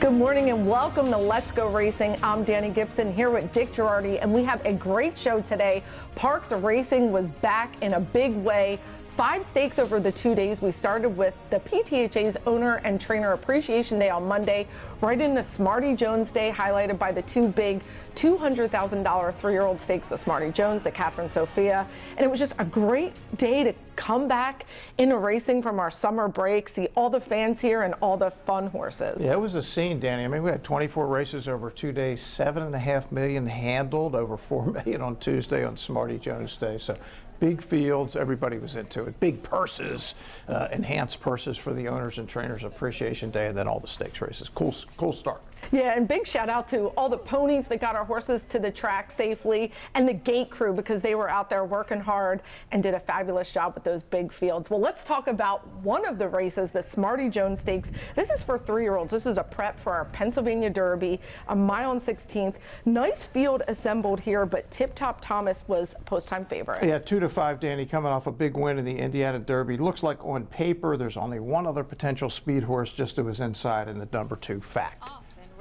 Good morning and welcome to Let's Go Racing. I'm Dani Gibson here with Dick Jerardi, and we have a great show today. Parx Racing was back in a big way. 5 stakes over the 2 days. We started with the PTHA's Owner and Trainer Appreciation Day on Monday, right into Smarty Jones Day, highlighted by the 2 big $200,000 3-year-old stakes, the Smarty Jones, the Catherine Sophia. And it was just a great day to come back into racing from our summer break, see all the fans here and all the fun horses. Yeah, it was a scene, Dani. I mean, we had 24 races over 2 days, $7.5 million handled, over $4 million on Tuesday on Smarty Jones Day. So big fields, everybody was into it. Big purses, enhanced purses for the Owners and Trainers Appreciation Day, and then all the stakes races. Cool start. Yeah, and big shout out to all the ponies that got our horses to the track safely, and the gate crew, because they were out there working hard and did a fabulous job with those big fields. Well, let's talk about one of the races, the Smarty Jones Stakes. This is for 3-year-olds. This is a prep for our Pennsylvania Derby, a mile and 16th. Nice field assembled here, but Tip Top Thomas was post-time favorite. Yeah, 2-5, Dani, coming off a big win in the Indiana Derby. Looks like on paper there's only one other potential speed horse just to his inside in the number 2, Fact.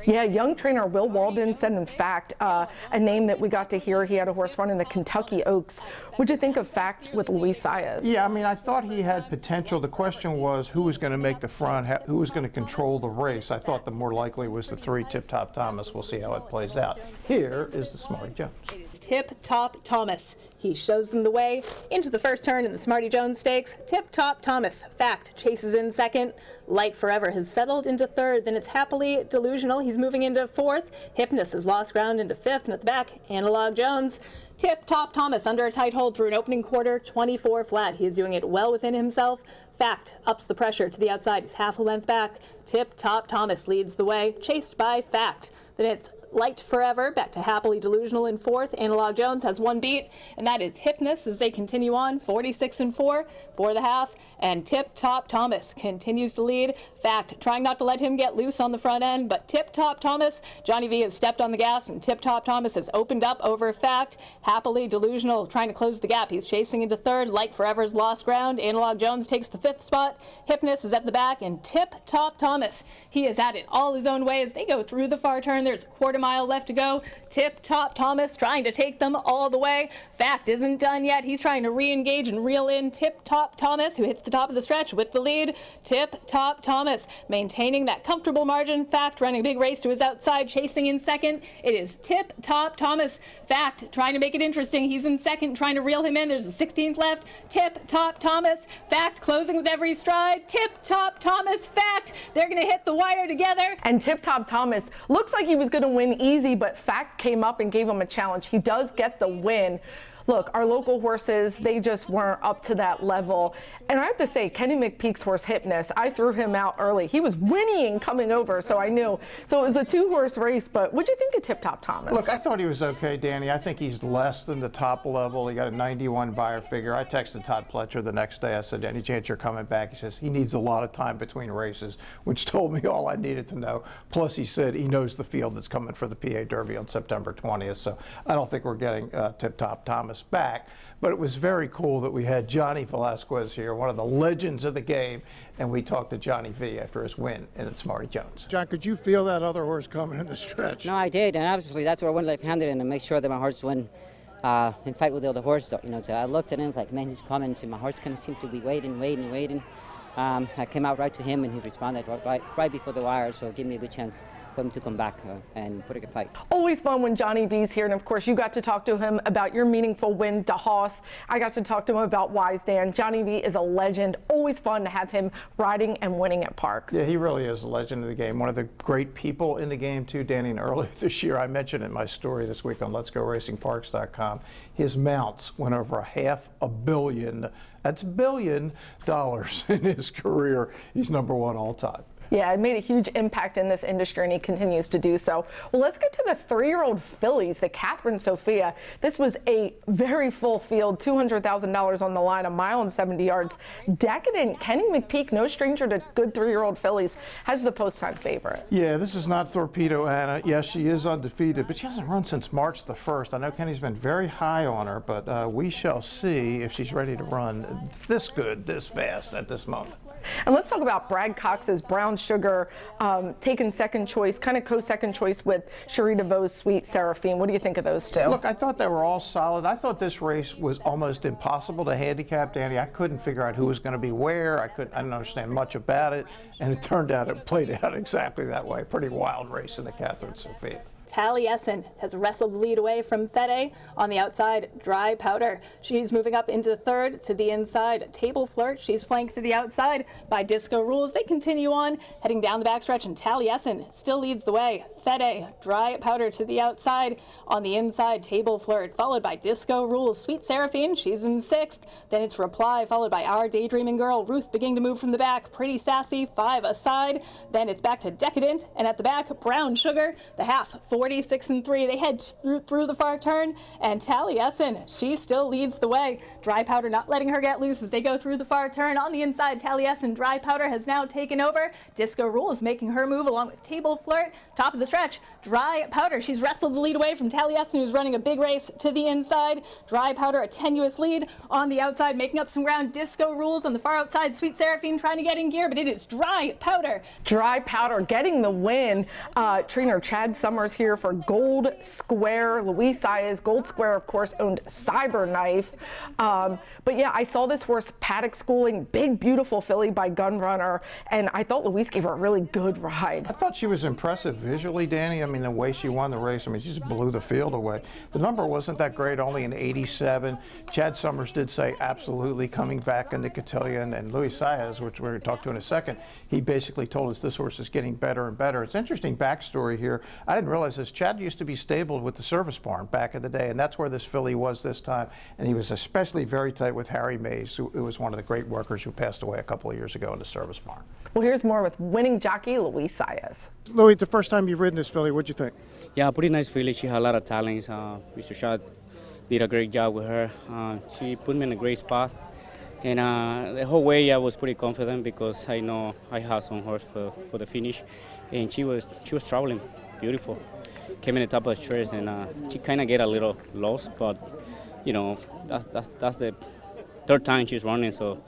Yeah, young trainer Will Walden said, in fact, a name that we got to hear. He had a horse run in the Kentucky Oaks. What'd you think of Fact with Luis Saez? Yeah, I mean, I thought he had potential. The question was who was going to make the front, who was going to control the race. I thought the more likely was the 3, Tip Top Thomas. We'll see how it plays out. Here is the Smarty Jones. Tip Top Thomas. He shows them the way into the first turn in the Smarty Jones Stakes. Tip Top Thomas. Fact chases in second. Light Forever has settled into third. Then it's Happily Delusional. He's moving into fourth. Hypnus has lost ground into fifth. And at the back, Analog Jones. Tip Top Thomas under a tight hold through an opening quarter, 24 flat. He is doing it well within himself. Fact ups the pressure to the outside. He's half a length back. Tip Top Thomas leads the way, chased by Fact. Then it's Light Forever, back to Happily Delusional in fourth. Analog Jones has 1 beat, and that is Hypnus as they continue on, 46-4 for the half. And Tip Top Thomas continues to lead. Fact trying not to let him get loose on the front end, but Tip Top Thomas, Johnny V has stepped on the gas, and Tip Top Thomas has opened up over Fact. Happily Delusional trying to close the gap. He's chasing into third. Light Forever's lost ground. Analog Jones takes the 5th spot. Hypnus is at the back, and Tip Top Thomas, he is at it all his own way as they go through the far turn. There's a quarter-mile left to go. Tip Top Thomas trying to take them all the way. Fact isn't done yet. He's trying to re-engage and reel in Tip Top Thomas, who hits the top of the stretch with the lead. Tip Top Thomas maintaining that comfortable margin. Fact running a big race to his outside, chasing in second. It is Tip Top Thomas. Fact trying to make it interesting. He's in second, trying to reel him in. There's a 16th left. Tip Top Thomas. Fact closing with every stride. Tip Top Thomas. Fact. They're going to hit the wire together. And Tip Top Thomas looks like he was going to win easy, but Fact came up and gave him a challenge. He does get the win. Look, our local horses, they just weren't up to that level. And I have to say, Kenny McPeek's horse Hypnus, I threw him out early. He was whinnying coming over, so I knew. So it was a 2-horse race, but what'd you think of Tip Top Thomas? Look, I thought he was okay, Dani. I think he's less than the top level. He got a 91 buyer figure. I texted Todd Pletcher the next day. I said, any chance you're coming back? He says he needs a lot of time between races, which told me all I needed to know. Plus, he said he knows the field that's coming for the PA Derby on September 20th. So I don't think we're getting Tip Top Thomas back. But it was very cool that we had Johnny Velasquez here, one of the legends of the game, and we talked to Johnny V after his win in the Smarty Jones. John, could you feel that other horse coming in the stretch? No, I did, and obviously that's where I went left-handed and to make sure that my horse win and fight with the other horse. You know, so I looked at him, it's like, man, he's coming. So my horse kind of seemed to be waiting. I came out right to him, and he responded right before the wire, so it gave me a good chance for him to come back and put a good fight. Always fun when Johnny V's here, and of course you got to talk to him about your meaningful win to Haas. I got to talk to him about Wisedan. Johnny V is a legend. Always fun to have him riding and winning at Parx. Yeah, he really is a legend of the game. One of the great people in the game too, Dani. And earlier this year, I mentioned in my story this week on Let'sGoRacingParx.com, his mounts went over $500 million. That's $1 billion in his career. He's #1 all time. Yeah, it made a huge impact in this industry, and he continues to do so. Well, let's get to the 3-year-old fillies, the Catherine Sophia. This was a very full field, $200,000 on the line, 1 mile and 70 yards. Decadent Kenny McPeek, no stranger to good 3-year-old fillies, has the post-time favorite. Yeah, this is not Torpedo Anna. Yes, she is undefeated, but she hasn't run since March the 1st. I know Kenny's been very high on her, but we shall see if she's ready to run this good, this fast at this moment. And let's talk about Brad Cox's Brown Sugar taking second choice, kind of co-second choice with Cherie DeVoe's Sweet Seraphine. What do you think of those two? Look, I thought they were all solid. I thought this race was almost impossible to handicap, Danny. I couldn't figure out who was going to be where. I didn't understand much about it, and it turned out it played out exactly that way. Pretty wild race in the Catherine Sophia. Taliesin has wrestled the lead away from Fede. On the outside, Dry Powder. She's moving up into third to the inside. Table Flirt, she's flanked to the outside by Disco Rules. They continue on, heading down the backstretch, and Taliesin still leads the way. Fede, Dry Powder to the outside. On the inside, Table Flirt, followed by Disco Rules. Sweet Seraphine, she's in sixth. Then it's Reply, followed by Our Daydreaming Girl. Ruth beginning to move from the back. Pretty Sassy, 5 aside. Then it's back to Decadent, and at the back, Brown Sugar, the half, 46-3. They head through the far turn, and Taliesin, she still leads the way. Dry Powder not letting her get loose as they go through the far turn. On the inside, Taliesin, Dry Powder has now taken over. Disco Rule is making her move along with Table Flirt. Top of the stretch, Dry Powder. She's wrestled the lead away from Taliesin, who's running a big race to the inside. Dry Powder, a tenuous lead on the outside, making up some ground. Disco Rules on the far outside. Sweet Seraphine trying to get in gear, but it is Dry Powder. Dry Powder getting the win. Trainer Chad Summers here for Gold Square. Luis Saez, Gold Square, of course, owned Cyberknife. But yeah, I saw this horse paddock schooling, big, beautiful filly by Gunrunner, and I thought Luis gave her a really good ride. I thought she was impressive visually, Danny. I mean, the way she won the race, I mean, she just blew the field away. The number wasn't that great, only an 87. Chad Summers did say absolutely coming back in the cotillion, and Luis Saez, which we're going to talk to in a second, he basically told us this horse is getting better and better. It's an interesting backstory here. I didn't realize this. Chad used to be stabled with the Service Barn back in the day, and that's where this filly was this time. And he was especially very tight with Harry Mays, who was one of the great workers who passed away a couple of years ago in the Service Barn. Well, here's more with winning jockey Luis Saez. Louis, the first time you've ridden this filly, what'd you think? Yeah, pretty nice filly. She had a lot of talents. Mr. Shot did a great job with her. She put me in a great spot. And the whole way I was pretty confident because I know I had some horse for the finish. And she was traveling beautiful. Came in the top of the stretch, and she kind of get a little lost, but you know that's the third time she's running, so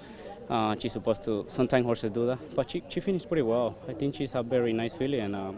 she's supposed to. Sometimes horses do that, but she finished pretty well. I think she's a very nice filly and a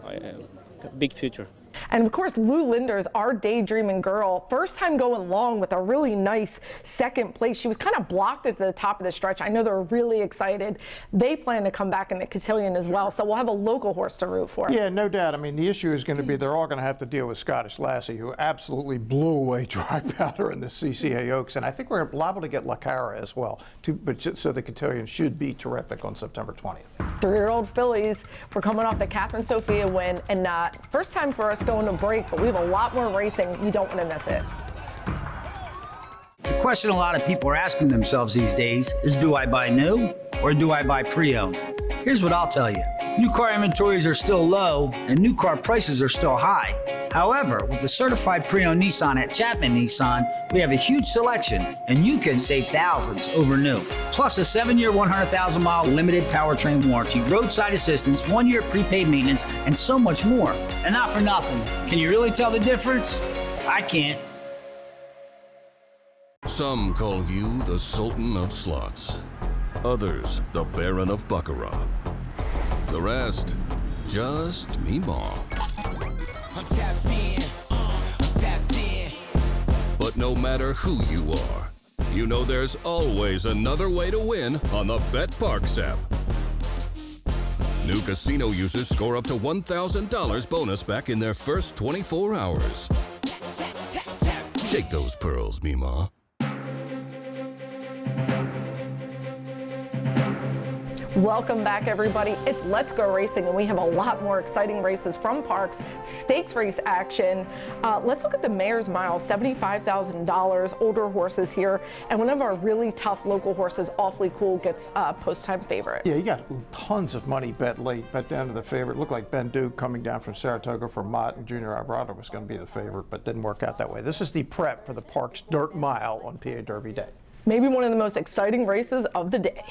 big future. And of course, Lou Linder's Our Daydreaming Girl, first time going long with a really nice second place. She was kind of blocked at the top of the stretch. I know they're really excited. They plan to come back in the cotillion as well, so we'll have a local horse to root for. Yeah, no doubt. I mean, the issue is going to be they're all going to have to deal with Scottish Lassie, who absolutely blew away Dry Powder in the CCA Oaks, and I think we're liable to get La Cara as well. So the cotillion should be terrific on September 20th. 3-year-old fillies. We're coming off the Catherine Sophia win, and first time for us going to break, but we have a lot more racing. You don't want to miss it. The question a lot of people are asking themselves these days is, do I buy new or do I buy pre-owned? Here's what I'll tell you. New car inventories are still low and new car prices are still high. However, with the certified pre-owned Nissan at Chapman Nissan, we have a huge selection and you can save thousands over new. Plus a 7-year, 100,000-mile limited powertrain warranty, roadside assistance, 1-year prepaid maintenance, and so much more. And not for nothing. Can you really tell the difference? I can't. Some call you the Sultan of Slots. Others, the Baron of Baccarat. The rest, just Meemaw. I'm tapped in, I'm tapped in. But no matter who you are, you know there's always another way to win on the Parx app. New casino users score up to $1,000 bonus back in their first 24 hours. Take those pearls, Meemaw. Welcome back, everybody. It's Let's Go Racing, and we have a lot more exciting races from Parx. Stakes race action. Let's look at the Mayor's Mile, $75,000, older horses here, and one of our really tough local horses, Awfully Cool, gets a post-time favorite. Yeah, you got tons of money bet late, bet down to the favorite. Looked like Ben Duke coming down from Saratoga for Mott, and Junior Alvarado was going to be the favorite, but didn't work out that way. This is the prep for the Parx Dirt Mile on PA Derby Day. Maybe one of the most exciting races of the day.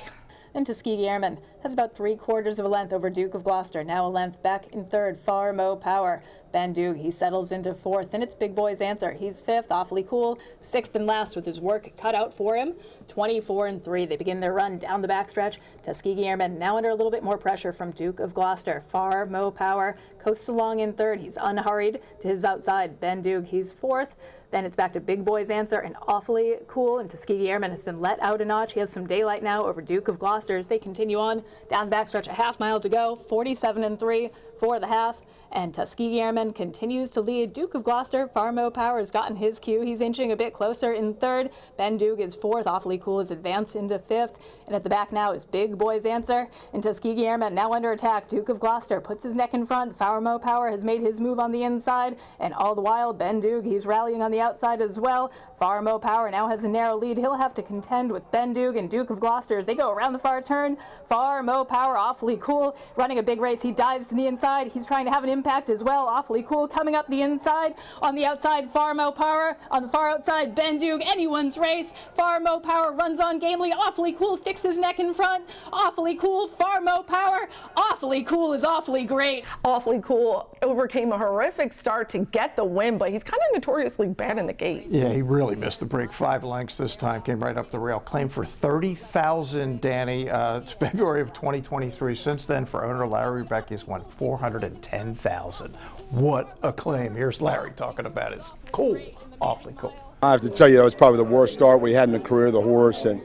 And Tuskegee Airmen has about 3/4 of a length over Duke of Gloucester. Now a length back in third, Far Mo Power. Ben Duke, he settles into fourth, and it's Big Boy's Answer. He's fifth, Awfully Cool, sixth and last with his work cut out for him. 24-3. They begin their run down the backstretch. Tuskegee Airmen now under a little bit more pressure from Duke of Gloucester. Far Mo Power coasts along in third. He's unhurried to his outside. Ben Duke, he's fourth. Then it's back to Big Boy's Answer and Awfully Cool, and Tuskegee Airmen has been let out a notch. He has some daylight now over Duke of Gloucester as they continue on down the backstretch. A half mile to go, 47-3 for the half, and Tuskegee Airmen continues to lead. Duke of Gloucester, Far Mo Power has gotten his cue. He's inching a bit closer in third. Ben Duke is fourth. Awfully Cool is advanced into fifth, and at the back now is Big Boy's Answer, and Tuskegee Airmen now under attack. Duke of Gloucester puts his neck in front. Far Mo Power has made his move on the inside, and all the while Ben Duke, he's rallying on the outside as well. Far Mo Power now has a narrow lead. He'll have to contend with Ben Duke and Duke of Gloucester as they go around the far turn. Far Mo Power, Awfully Cool, running a big race. He dives to the inside. He's trying to have an impact as well. Awfully Cool coming up the inside. On the outside, Far Mo Power. On the far outside, Ben Duke. Anyone's race. Far Mo Power runs on gamely. Awfully Cool sticks his neck in front. Awfully Cool, Far Mo Power. Awfully Cool is awfully great. Awfully Cool overcame a horrific start to get the win, but he's kind of notoriously bad in the gate. Yeah, he really missed the break. 5 lengths this time, came right up the rail. Claimed for $30,000, Danny. It's February of 2023. Since then, for owner Larry Beck, he's won $410,000. What a claim. Here's Larry talking about his cool, Awfully Cool. I have to tell you, that was probably the worst start we had in the career of the horse, and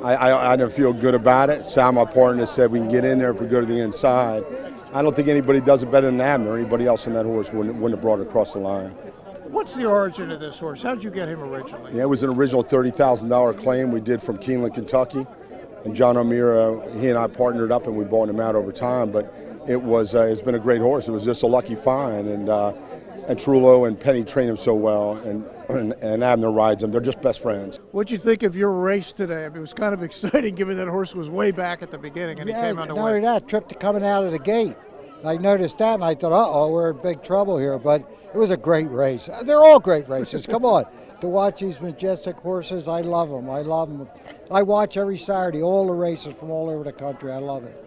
I didn't feel good about it. Sal, my partner, said we can get in there if we go to the inside. I don't think anybody does it better than Abner. Anybody else on that horse wouldn't have brought it across the line. What's the origin of this horse? How did you get him originally? Yeah, it was an original $30,000 claim we did from Keeneland, Kentucky. And John O'Meara, he and I partnered up and we bought him out over time. But it was, it's been a great horse. It was just a lucky find. And Trullo and Penny train him so well. And Abner rides him. They're just best friends. What'd you think of your race today? I mean, it was kind of exciting given that horse was way back at the beginning and he came on the way. Not only that, tripped coming out of the gate. I noticed that and I thought, uh-oh, we're in big trouble here. But it was a great race. They're all great races. Come on. To watch these majestic horses, I love them. I love them. I watch every Saturday, all the races from all over the country. I love it.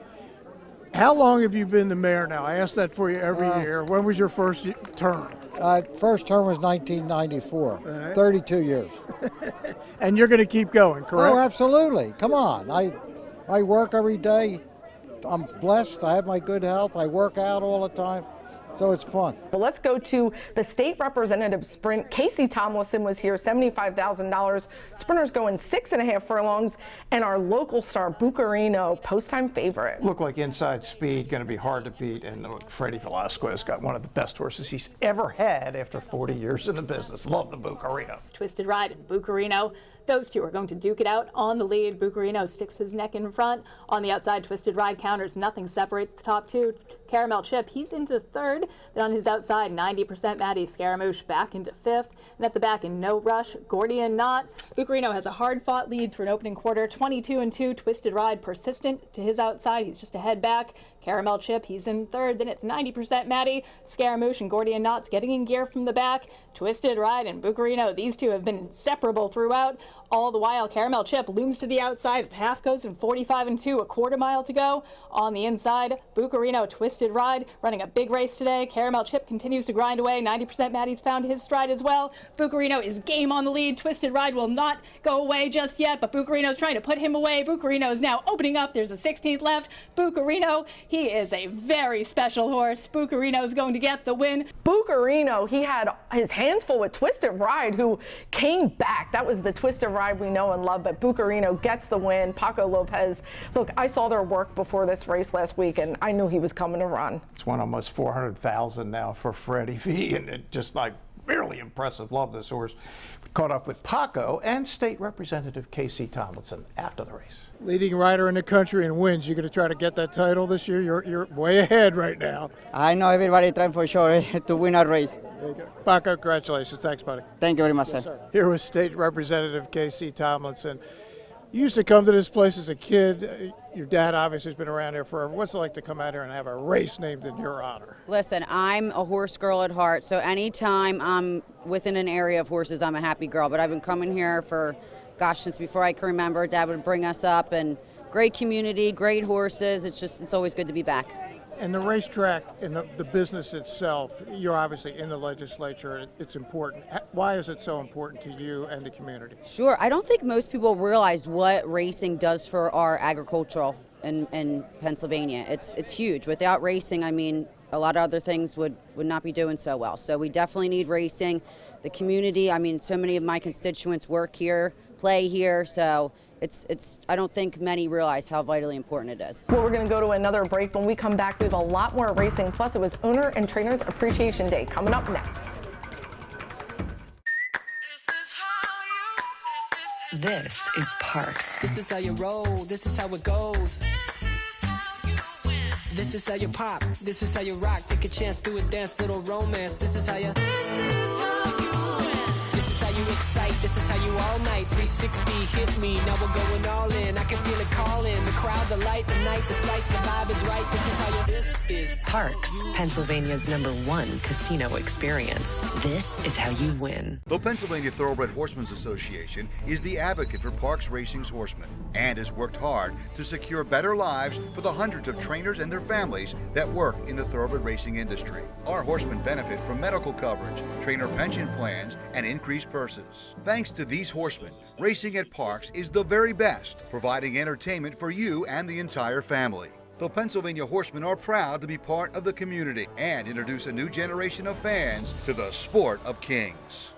How long have you been the mayor now? I ask that for you every year. When was your first term? First term was 1994, 32 years. And you're going to keep going, correct? Oh, absolutely. Come on. I work every day. I'm blessed. I have my good health. I work out all the time. So it's fun. Well, let's go to the state representative sprint. Casey Tomlinson was here, $75,000. Sprinters going 6.5 furlongs, and our local star, Bucarino, post-time favorite. Looked like inside speed, going to be hard to beat. And Freddie Velasquez got one of the best horses he's ever had after 40 years in the business. Love the Bucarino. Twisted Ride and Bucarino. Those two are going to duke it out on the lead. Bucarino sticks his neck in front. On the outside, Twisted Ride counters. Nothing separates the top two. Caramel Chip, he's into third. Then on his outside, 90% Maddie Scaramouche back into fifth. And at the back in No Rush, Gordian Knot. Bucarino has a hard-fought lead through an opening quarter. 22-2. Twisted Ride persistent to his outside. He's just a head back. Caramel Chip, he's in third. Then it's 90% Maddie Scaramouche and Gordian Knots getting in gear from the back. Twisted Ride and Bucarino, these two have been inseparable throughout. All the while, Caramel Chip looms to the outside as the half goes in 45-2, a quarter mile to go. On the inside, Bucarino, Twisted Ride, running a big race today. Caramel Chip continues to grind away. 90% Maddie's found his stride as well. Bucarino is game on the lead. Twisted Ride will not go away just yet, but Bucarino's trying to put him away. Bucarino is now opening up. There's a 16th left. Bucarino, he is a very special horse. Bucarino is going to get the win. Bucarino, he had his hands full with Twisted Ride, who came back. That was the Twisted Ride we know and love, but Bucarino gets the win. Paco Lopez, look, I saw their work before this race last week, and I knew he was coming to run. It's won almost $400,000 now for Freddie V, and it just like really impressive. Love this horse. We caught up with Paco and State Representative Casey Tomlinson after the race. Leading rider in the country and wins. You going to try to get that title this year? You're way ahead right now. I know everybody trying for sure to win a race. There you go. Paco, congratulations. Thanks, buddy. Thank you very much, Yes, sir. Here was State Representative Casey Tomlinson. You used to come to this place as a kid. Your dad obviously has been around here forever. What's it like to come out here and have a race named in your honor? Listen, I'm a horse girl at heart, so anytime I'm within an area of horses, I'm a happy girl. But I've been coming here for, gosh, since before I can remember. Dad would bring us up, and great community, great horses. It's always good to be back. And the racetrack and the business itself, you're obviously in the legislature, it's important. Why is it so important to you and the community? Sure. I don't think most people realize what racing does for our agricultural in Pennsylvania. It's huge. Without racing, I mean, a lot of other things would not be doing so well. So we definitely need racing. The community, I mean, so many of my constituents work here, play here, so I don't think many realize how vitally important it is. Well, we're going to go to another break. When we come back, we have a lot more racing. Plus, it was Owner and Trainers Appreciation Day coming up next. This is Parx. This is how you roll. This is how it goes. This is how you pop. This is how you rock. Take a chance, do a dance, little romance. This is how you. This is how you excite. This is how you all night. 360 hit me. Now we're going all in. I can feel it calling. The crowd, the light, the night, the sights, the vibe is right. This is how you. This is Parx, Pennsylvania's #1 casino experience. This is how you win. The Pennsylvania Thoroughbred Horsemen's Association is the advocate for Parx Racing's horsemen and has worked hard to secure better lives for the hundreds of trainers and their families that work in the thoroughbred racing industry. Our horsemen benefit from medical coverage, trainer pension plans, and increased purses. Thanks to these horsemen, racing at Parx is the very best, providing entertainment for you and the entire family. The Pennsylvania Horsemen are proud to be part of the community and introduce a new generation of fans to the sport of kings.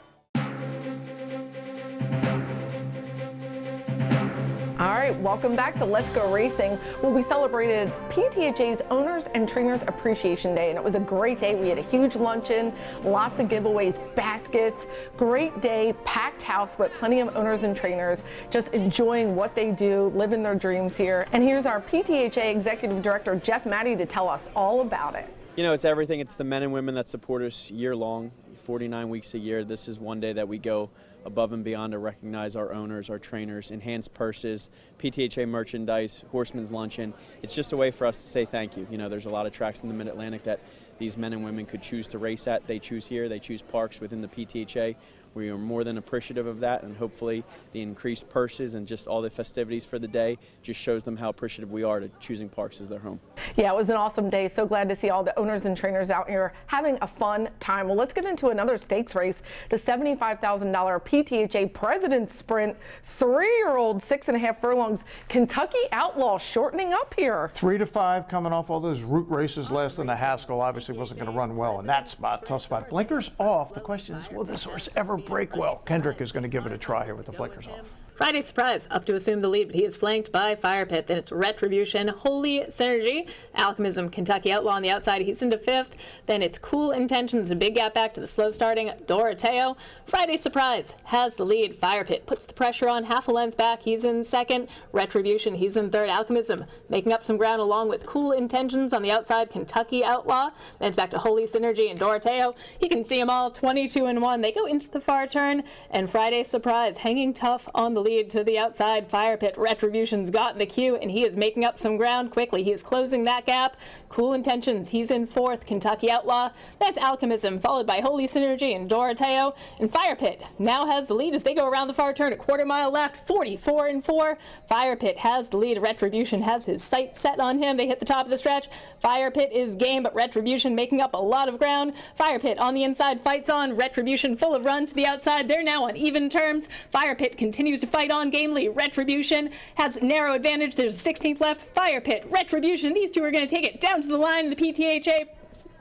All right, welcome back to Let's Go Racing. Well, we celebrated PTHA's Owners and Trainers Appreciation Day, and it was a great day. We had a huge luncheon, lots of giveaways, baskets, great day, packed house, but plenty of owners and trainers just enjoying what they do, living their dreams here. And here's our PTHA Executive Director, Jeff Matty, to tell us all about it. You know, it's everything. It's the men and women that support us year long, 49 weeks a year. This is one day that we go above and beyond to recognize our owners, our trainers, enhanced purses, PTHA merchandise, Horseman's Luncheon. It's just a way for us to say thank you. You know, there's a lot of tracks in the Mid-Atlantic that these men and women could choose to race at. They choose here. They choose Parx within the PTHA. We are more than appreciative of that, and hopefully the increased purses and just all the festivities for the day just shows them how appreciative we are to choosing Parx as their home. Yeah, it was an awesome day. So glad to see all the owners and trainers out here having a fun time. Well, let's get into another stakes race, the $75,000 PTHA President's Sprint 3-year-old 6.5 furlongs Kentucky Outlaw shortening up here. 3 to 5 coming off all those route races last in the Haskell. Obviously wasn't going to run well in that spot, tough spot. Blinkers off. The question is, will this horse ever break well? Kendrick is going to give it a try here with the blinkers off. Friday Surprise up to assume the lead, but he is flanked by Fire Pit. Then it's Retribution, Holy Synergy, Alchemism, Kentucky Outlaw on the outside. He's into 5th. Then it's Cool Intentions, a big gap back to the slow starting Doroteo. Friday Surprise has the lead. Fire Pit puts the pressure on, half a length back. He's in 2nd. Retribution, he's in 3rd. Alchemism making up some ground along with Cool Intentions on the outside. Kentucky Outlaw. Then it's back to Holy Synergy and Doroteo. You can see them all 22-1. They go into the far turn, and Friday Surprise hanging tough on the lead to the outside. Fire Pit, Retribution's got in the queue, and he is making up some ground quickly. He is closing that gap. Cool Intentions, he's in 4th. Kentucky Outlaw, that's Alchemism, followed by Holy Synergy and Doroteo. And Fire Pit now has the lead as they go around the far turn, a quarter mile left, 44-4. Fire Pit has the lead. Retribution has his sights set on him. They hit the top of the stretch. Fire Pit is game, but Retribution making up a lot of ground. Fire Pit on the inside fights on. Retribution full of run to the outside. They're now on even terms. Fire Pit continues to fight on gamely. Retribution has narrow advantage. There's 16th left. Fire Pit, Retribution. These two are going to take it down to the line. The PTHA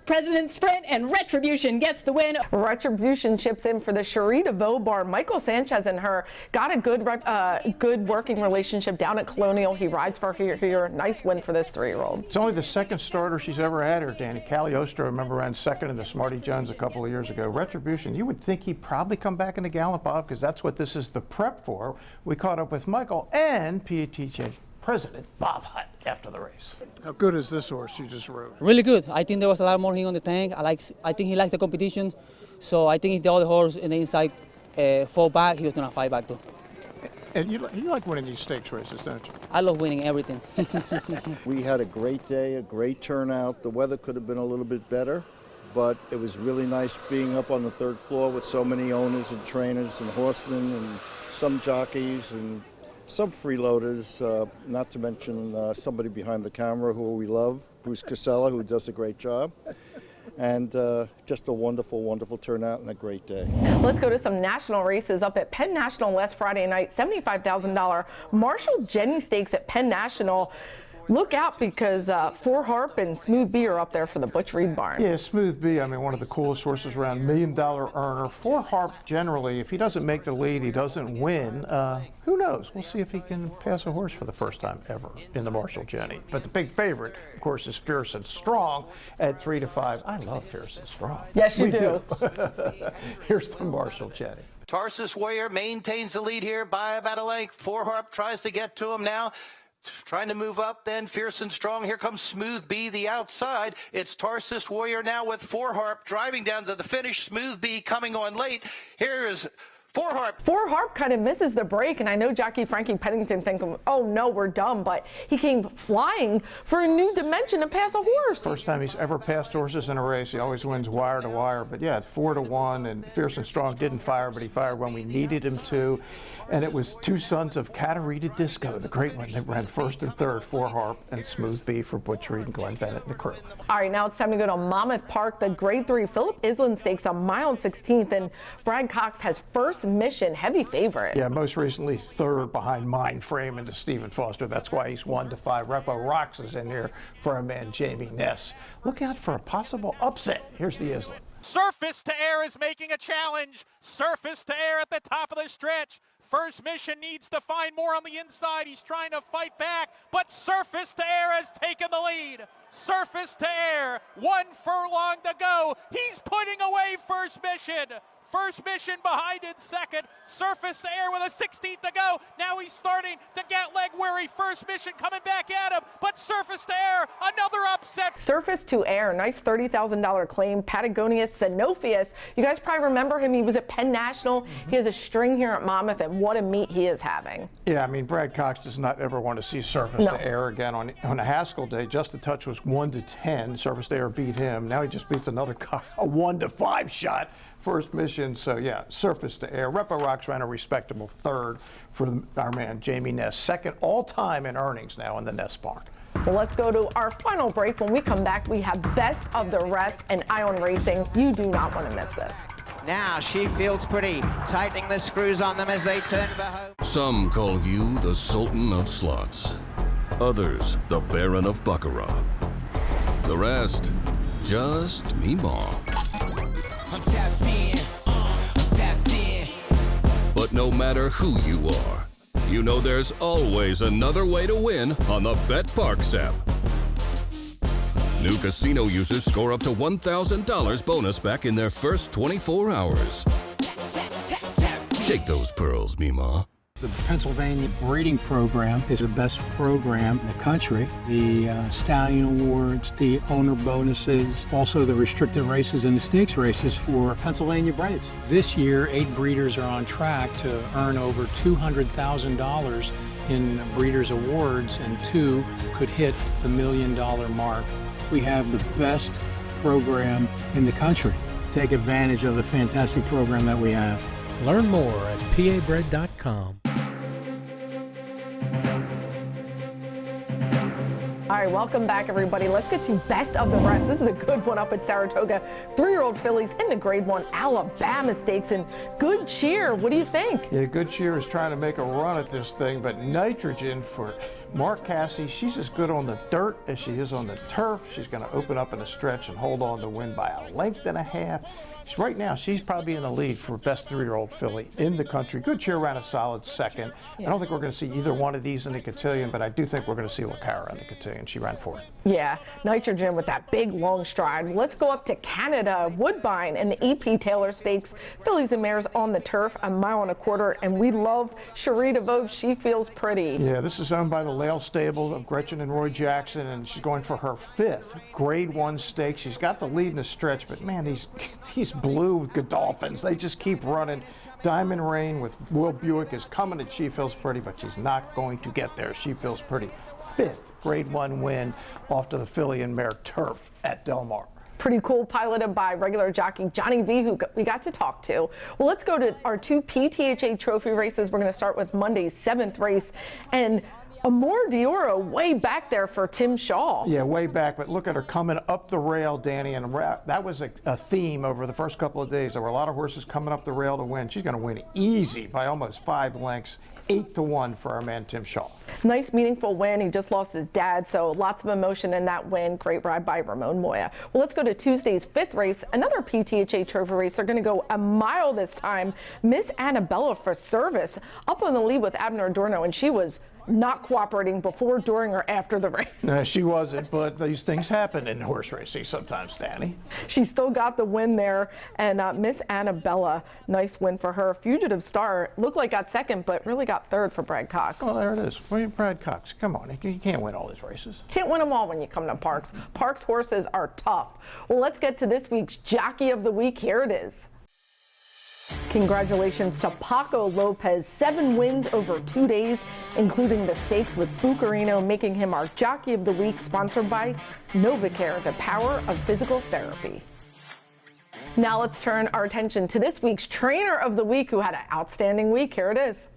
President's Sprint, and Retribution gets the win. Retribution chips in for the Cherie DeVoe bar. Michael Sanchez and her got a good working relationship down at Colonial. He rides for her here. Nice win for this 3-year-old. It's only the 2nd starter she's ever had her, Danny. Cagliostro, remember, ran 2nd in the Smarty Jones a couple of years ago. Retribution, you would think he'd probably come back in the Gallop, Bob, because that's what this is the prep for. We caught up with Michael and PTHA President Bob Hutt after the race. How good is this horse you just rode? Really good. I think there was a lot more heat on the tank. I think he likes the competition. So I think if the other horse in the inside fall back, he was going to fight back too. And you like winning these stakes races, don't you? I love winning everything. We had a great day, a great turnout. The weather could have been a little bit better, but it was really nice being up on the 3rd floor with so many owners and trainers and horsemen and some jockeys, and some freeloaders, not to mention somebody behind the camera who we love, Bruce Casella, who does a great job. And just a wonderful, wonderful turnout and a great day. Let's go to some national races up at Penn National last Friday night. $75,000 Marshall Jenny Stakes at Penn National. Look out, because Four Harp and Smooth B are up there for the Butch Reed Barn. Yeah, Smooth B, I mean, one of the coolest horses around, $1 million earner. Four Harp, generally, if he doesn't make the lead, he doesn't win. Who knows? We'll see if he can pass a horse for the first time ever in the Marshall Jenny. But the big favorite, of course, is Fierce and Strong at 3 to 5. I love Fierce and Strong. Yes, you do. Here's the Marshall Jenny. Tarsus Warrior maintains the lead here by about a length. Four Harp tries to get to him now. Trying to move up, then Fierce and Strong. Here comes Smooth B, the outside. It's Tarsus Warrior now with Four Harp driving down to the finish. Smooth B coming on late. Here is Four Harp. Four Harp kind of misses the break, and I know Jockey Frankie Pennington thinking, oh no, we're dumb, but he came flying for a new dimension to pass a horse. First time he's ever passed horses in a race. He always wins wire to wire, but yeah, 4 to 1, and Fierce and Strong didn't fire, but he fired when we needed him to. And it was two sons of Catarita Disco, the great one, that ran first and third, Four Harp and Smooth B for Butch Reed and Glenn Bennett and the crew. All right, now it's time to go to Monmouth Park, the Grade 3 Philip Island Stakes, a mile and 16th, and Brad Cox has First Mission, heavy favorite. Yeah, most recently third behind Mind Frame into Stephen Foster. That's why he's 1 to 5. Repo Rocks is in here for a man, Jamie Ness. Look out for a possible upset. Here's the Island. Surface to Air is making a challenge. Surface to Air at the top of the stretch. First Mission needs to find more on the inside. He's trying to fight back, but Surface to Air has taken the lead. Surface to Air, 1 furlong to go. He's putting away First Mission. First Mission behind in second. Surface to Air with a 16th to go. Now he's starting to get leg weary. First Mission coming back at him, but Surface to Air, another upset. Surface to Air, nice $30,000 claim. Patagonius Sanofius. You guys probably remember him. He was at Penn National. He has a string here at Monmouth, and what a meet he is having. Yeah, I mean, Brad Cox does not ever want to see Surface to Air again. On a Haskell day, Just a Touch was 1 to 10. Surface to Air beat him. Now he just beats another guy, a 1 to 5 shot. First Mission, so yeah, Surface to Air. Repo Rocks ran a respectable third for our man, Jamie Ness. Second all-time in earnings now in the Ness barn. Well, let's go to our final break. When we come back, we have Best of the Rest and Ion Racing. You do not want to miss this. Now she feels pretty, tightening the screws on them as they turn for home. Some call you the Sultan of Slots. Others, the Baron of Baccarat. The rest, just Meemaw. I'm tapped in, I'm tapped in. But no matter who you are, you know there's always another way to win on the Parx app. New casino users score up to $1,000 bonus back in their first 24 hours. Take those pearls, Meemaw. The Pennsylvania breeding program is the best program in the country. The Stallion Awards, the owner bonuses, also the restricted races and the stakes races for Pennsylvania breds. This year, 8 breeders are on track to earn over $200,000 in breeders' awards, and 2 could hit the $1 million mark. We have the best program in the country. Take advantage of the fantastic program that we have. Learn more at pabred.com. All right, welcome back, everybody. Let's get to Best of the Rest. This is a good one up at Saratoga. 3-year-old fillies in the Grade 1 Alabama Stakes, and Good Cheer. What do you think? Yeah, Good Cheer is trying to make a run at this thing, but Nitrogen for Mark Cassie, she's as good on the dirt as she is on the turf. She's going to open up in a stretch and hold on to win by a length and a half. Right now, she's probably in the lead for best 3-year-old filly in the country. Good Cheer ran a solid second. Yeah. I don't think we're going to see either one of these in the cotillion, but I do think we're going to see LaCara in the cotillion. She ran fourth. Yeah, Nitrogen with that big long stride. Let's go up to Canada. Woodbine and the EP Taylor Stakes. Fillies and mares on the turf, 1.25 miles, and we love Cherie DeVoe. She feels pretty. Yeah, this is owned by the Lale stable of Gretchen and Roy Jackson, and she's going for her 5th Grade 1 stake. She's got the lead in the stretch, but man, these blue Godolphins, they just keep running. Diamond Rain with Will Buick is coming, and She Feels Pretty, but she's not going to get there. She Feels Pretty, 5th Grade 1 win off to the filly and mare turf at Del Mar. Pretty cool, piloted by regular jockey Johnny V, who we got to talk to. Well, let's go to our 2 PTHA Trophy races. We're going to start with Monday's 7th race, and Amor Dioro way back there for Tim Shaw. Yeah, way back, but look at her coming up the rail, Danny, and that was a theme over the first couple of days. There were a lot of horses coming up the rail to win. She's going to win easy by almost 5 lengths. 8-1 for our man Tim Shaw. Nice, meaningful win. He just lost his dad, so lots of emotion in that win. Great ride by Ramon Moya. Well, let's go to Tuesday's 5th race, another PTHA Trophy race. They're going to go a mile this time. Miss Annabella for Service up on the lead with Abner Adorno, and she was not cooperating before, during, or after the race. No, she wasn't, but these things happen in horse racing sometimes, Danny. She still got the win there, and Miss Annabella, nice win for her. Fugitive Star looked like got second, but really got third for Brad Cox. Oh, there it is. Brad Cox, come on, you can't win all these races. Can't win them all when you come to Parx. Parx horses are tough. Well, let's get to this week's Jockey of the Week. Here it is. Congratulations to Paco Lopez, 7 wins over 2 days, including the stakes with Bucarino, making him our Jockey of the Week, sponsored by Novacare, the power of physical therapy. Now let's turn our attention to this week's Trainer of the Week, who had an outstanding week. Here it is.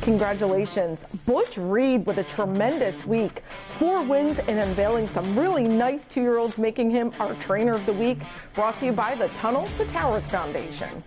Congratulations, Butch Reed with a tremendous week. 4 wins and unveiling some really nice 2-year-olds, making him our Trainer of the Week, brought to you by the Tunnel to Towers Foundation.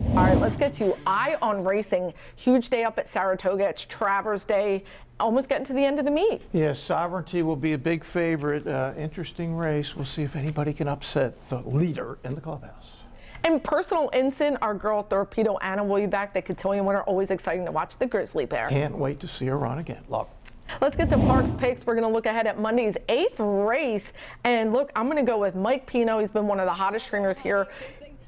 All right, let's get to Eye on Racing. Huge day up at Saratoga. It's Travers Day. Almost getting to the end of the meet. Yeah, Sovereignty will be a big favorite. Interesting race. We'll see if anybody can upset the leader in the clubhouse. And Personal Ensign, our girl Torpedo Anna will be back. The cotillion winner, always exciting to watch the Grizzly Bear. Can't wait to see her run again. Love her. Let's get to Parx picks. We're going to look ahead at Monday's 8th race. And look, I'm going to go with Mike Pino. He's been one of the hottest trainers here.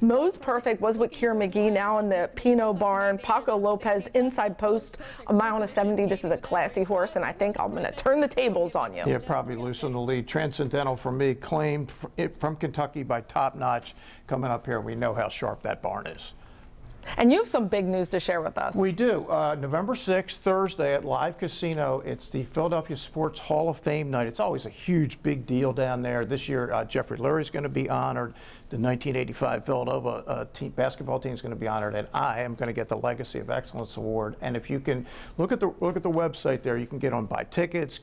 Mo's Perfect was with Keir McGee, now in the Pino barn. Paco Lopez, inside post, a mile and a 70. This is a classy horse, and I think I'm going to turn the tables on you. Yeah, probably loosen the lead. Transcendental for me, claimed from Kentucky by Top Notch. Coming up here, we know how sharp that barn is. And you have some big news to share with us. We do. November 6th, Thursday at Live Casino. It's the Philadelphia Sports Hall of Fame night. It's always a huge, big deal down there. This year, Jeffrey Lurie's going to be honored. The 1985 Villanova basketball team is going to be honored, and I am going to get the Legacy of Excellence Award. And if you can look at the website there, you can get on, buy tickets,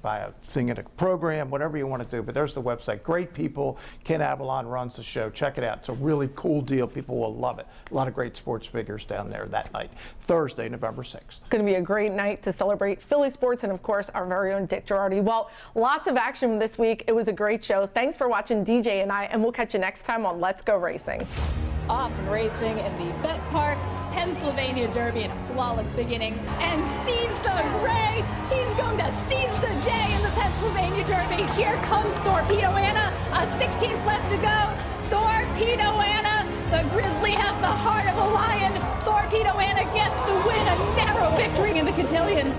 buy a thing in a program, whatever you want to do. But there's the website. Great people. Ken Avalon runs the show. Check it out. It's a really cool deal. People will love it. A lot of great sports figures down there that night. Thursday, November 6th. Going to be a great night to celebrate Philly sports and, of course, our very own Dick Jerardi. Well, lots of action this week. It was a great show. Thanks for watching DJ and I, and we'll catch you next time on Let's Go Racing. Off and racing in the Bet Parx Pennsylvania Derby in a flawless beginning, and seize the ray. He's going to seize the day in the Pennsylvania Derby. Here comes Torpedo Anna, a 16th left to go. Torpedo Anna, the Grizzly has the heart of a lion. Torpedo Anna gets the win, a narrow victory in the cotillion.